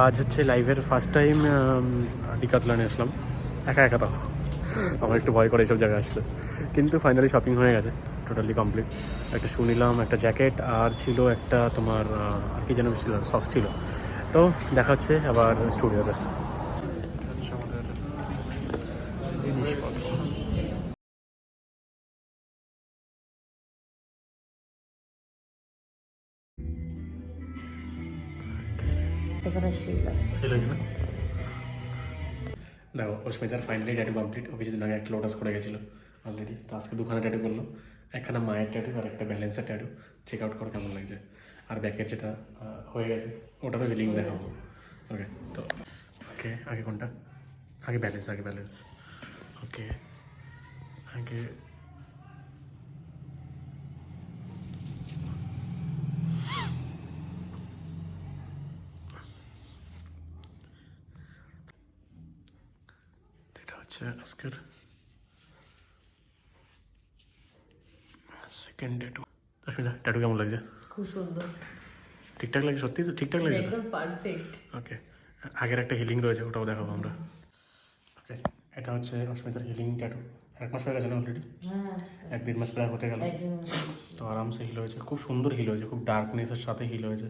আজ হচ্ছে লাইভের ফার্স্ট টাইম ডিকাথলনে আসলাম, একা একা। তো আমার একটু ভয় করে এইসব জায়গায় আসতে, কিন্তু ফাইনালি শপিং হয়ে গেছে, টোটালি কমপ্লিট। একটা শু নিলাম, একটা জ্যাকেট, আর ছিল একটা তোমার আর কি যেন ছিল, সক্স ছিল। তো দেখা হচ্ছে আবার স্টুডিওতে। আমাদের জিনিসপত্র দেখো, অস্মিতার ফাইনালি ট্যাটু কমপ্লিট। ও কিছুদিন আগে একটা লোটাস করে গেছিলো অলরেডি, তো আজকে দুখানা ট্যাটু করলো। একখানা মায়ের ট্যাটু আর একটা ব্যালেন্সের ট্যাটু। চেক আউট করো কেমন লাগছে। আর ব্যাকের যেটা হয়ে গেছে ওটারও লিঙ্ক দেখাবো। ওকে, তো ওকে, আগে কোনটা? আগে ব্যালেন্স, আগে ব্যালেন্স। ওকে, আগে এটা হচ্ছে আজকের সেকেন্ড ট্যাটু। অসুবিধা, ট্যাটু কেমন লাগছে? খুব সুন্দর, ঠিকঠাক লাগছে? সত্যি তো ঠিকঠাক লাগছে? একদম পারফেক্ট। ওকে, আগের একটা হিলিং রয়েছে, ওটাও দেখাবো আমরা। ওকে, এটা হচ্ছে অস্মিতার হিলিং ট্যাটু। 1 মাস হয়ে গেছে না অলরেডি? হ্যাঁ, 1-1.5 মাস প্রায় হতে গেল। একদম। তো আরামসে হিল হয়েছে, খুব সুন্দর হিল হয়েছে, খুব ডার্কনেসের সাথে হিল হয়েছে।